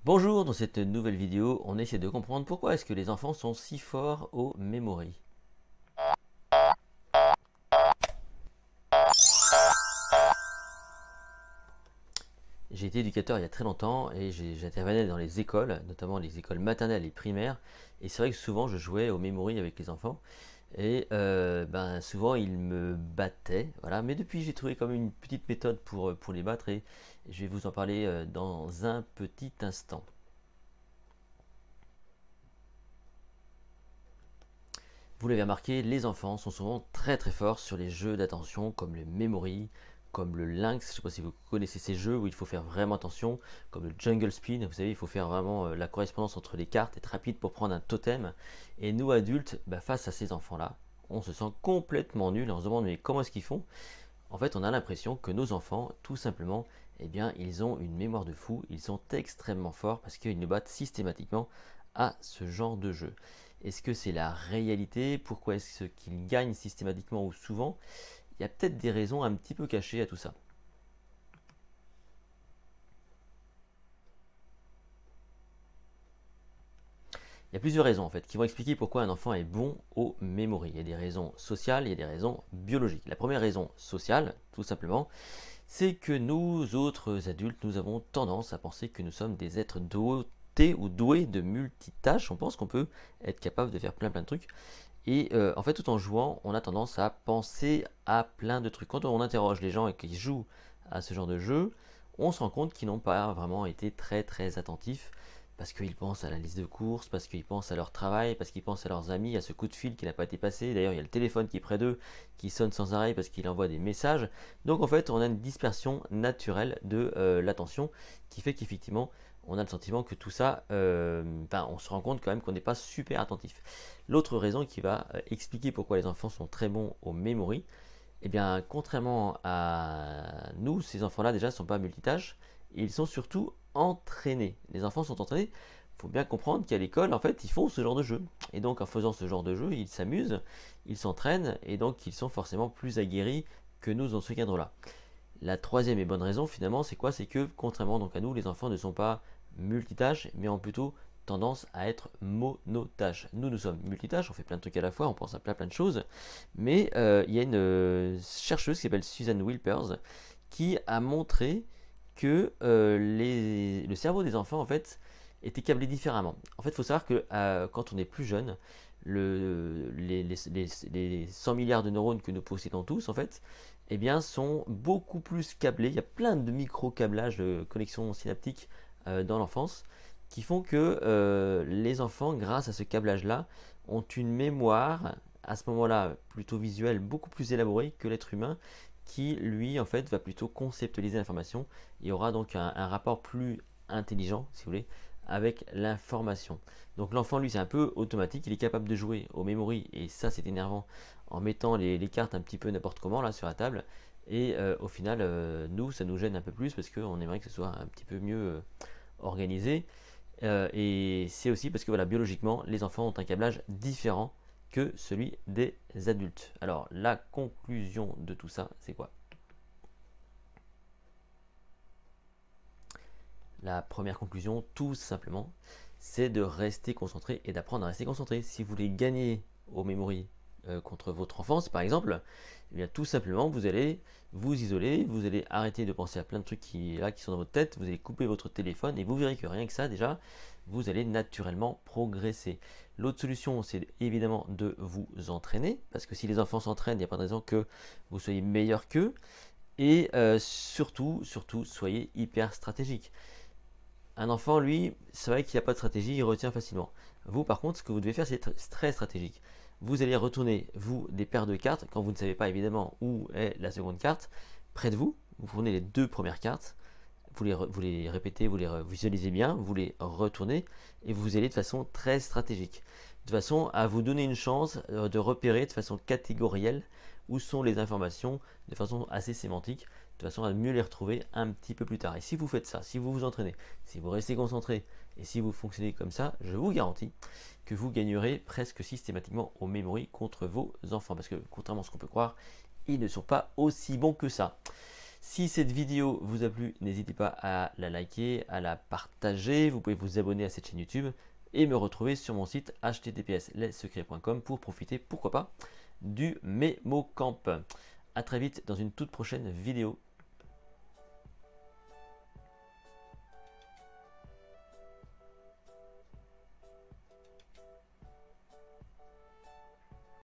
Bonjour, dans cette nouvelle vidéo, on essaie de comprendre pourquoi est-ce que les enfants sont si forts au memory. J'ai été éducateur il y a très longtemps et j'intervenais dans les écoles, notamment les écoles maternelles et primaires, et c'est vrai que souvent je jouais au memory avec les enfants, et souvent ils me battaient, voilà. Mais depuis j'ai trouvé comme une petite méthode pour les battre, et je vais vous en parler dans un petit instant. Vous l'avez remarqué, les enfants sont souvent très très forts sur les jeux d'attention comme le Memory, comme le Lynx. Je ne sais pas si vous connaissez ces jeux où il faut faire vraiment attention, comme le Jungle Speed. Vous savez, il faut faire vraiment la correspondance entre les cartes, être rapide pour prendre un totem. Et nous adultes, face à ces enfants-là, on se sent complètement nul et on se demande mais comment est-ce qu'ils font. En fait, on a l'impression que nos enfants, tout simplement, eh bien, ils ont une mémoire de fou, ils sont extrêmement forts parce qu'ils nous battent systématiquement à ce genre de jeu. Est-ce que c'est la réalité? Pourquoi est-ce qu'ils gagnent systématiquement ou souvent? Il y a peut-être des raisons un petit peu cachées à tout ça. Il y a plusieurs raisons en fait qui vont expliquer pourquoi un enfant est bon au memory. Il y a des raisons sociales, il y a des raisons biologiques. La première raison sociale, tout simplement, c'est que nous autres adultes, nous avons tendance à penser que nous sommes des êtres dotés ou doués de multitâches. On pense qu'on peut être capable de faire plein de trucs. Et en fait, tout en jouant, on a tendance à penser à plein de trucs. Quand on interroge les gens et qu'ils jouent à ce genre de jeu, on se rend compte qu'ils n'ont pas vraiment été très très attentifs parce qu'ils pensent à la liste de courses, parce qu'ils pensent à leur travail, parce qu'ils pensent à leurs amis, à ce coup de fil qui n'a pas été passé. D'ailleurs, il y a le téléphone qui est près d'eux, qui sonne sans arrêt parce qu'il envoie des messages. Donc en fait, on a une dispersion naturelle de l'attention qui fait qu'effectivement, on a le sentiment que tout ça, on se rend compte quand même qu'on n'est pas super attentif. L'autre raison qui va expliquer pourquoi les enfants sont très bons au memory, eh bien, contrairement à nous, ces enfants-là déjà ne sont pas multitâches, ils sont surtout entraînés. Les enfants sont entraînés. Il faut bien comprendre qu'à l'école, en fait, ils font ce genre de jeu. Et donc, en faisant ce genre de jeu, ils s'amusent, ils s'entraînent, et donc ils sont forcément plus aguerris que nous dans ce cadre-là. La troisième et bonne raison, finalement, c'est quoi? C'est que, contrairement donc à nous, les enfants ne sont pas multitâches, mais ont plutôt tendance à être monotâches. Nous sommes multitâches, on fait plein de trucs à la fois, on pense à plein de choses, mais il y a une chercheuse qui s'appelle Susan Wilpers qui a montré que le cerveau des enfants, en fait, était câblé différemment. En fait, il faut savoir que quand on est plus jeune, les 100 milliards de neurones que nous possédons tous, en fait, eh bien, sont beaucoup plus câblés. Il y a plein de micro-câblages de connexions synaptiques dans l'enfance qui font que les enfants, grâce à ce câblage-là, ont une mémoire à ce moment-là plutôt visuelle, beaucoup plus élaborée que l'être humain qui, lui, en fait, va plutôt conceptualiser l'information. Il y aura donc un rapport plus intelligent, si vous voulez, avec l'information. Donc l'enfant, lui, c'est un peu automatique. Il est capable de jouer au memory, et ça, c'est énervant, en mettant les cartes un petit peu n'importe comment là sur la table. Et au final, nous, ça nous gêne un peu plus parce qu'on aimerait que ce soit un petit peu mieux organisé. Et c'est aussi parce que voilà, biologiquement, les enfants ont un câblage différent que celui des adultes. Alors, la conclusion de tout ça, c'est quoi? La première conclusion, tout simplement, c'est de rester concentré et d'apprendre à rester concentré. Si vous voulez gagner au memory contre votre enfance, par exemple, eh bien, tout simplement, vous allez vous isoler, vous allez arrêter de penser à plein de trucs qui sont dans votre tête, vous allez couper votre téléphone et vous verrez que rien que ça, déjà, vous allez naturellement progresser. L'autre solution, c'est évidemment de vous entraîner, parce que si les enfants s'entraînent, il n'y a pas de raison que vous soyez meilleur qu'eux. Et surtout, soyez hyper stratégique. Un enfant, lui, c'est vrai qu'il n'y a pas de stratégie, il retient facilement. Vous, par contre, ce que vous devez faire, c'est très stratégique. Vous allez retourner, vous, des paires de cartes, quand vous ne savez pas évidemment où est la seconde carte, près de vous, vous prenez les deux premières cartes, vous les répétez, vous les visualisez bien, vous les retournez, et vous allez de façon très stratégique. De façon à vous donner une chance de repérer de façon catégorielle où sont les informations, de façon assez sémantique, de façon à mieux les retrouver un petit peu plus tard. Et si vous faites ça, si vous vous entraînez, si vous restez concentré et si vous fonctionnez comme ça, je vous garantis que vous gagnerez presque systématiquement au memory contre vos enfants. Parce que contrairement à ce qu'on peut croire, ils ne sont pas aussi bons que ça. Si cette vidéo vous a plu, n'hésitez pas à la liker, à la partager. Vous pouvez vous abonner à cette chaîne YouTube et me retrouver sur mon site https://lessecrets.com pour profiter, pourquoi pas, du MemoCamp. A très vite dans une toute prochaine vidéo.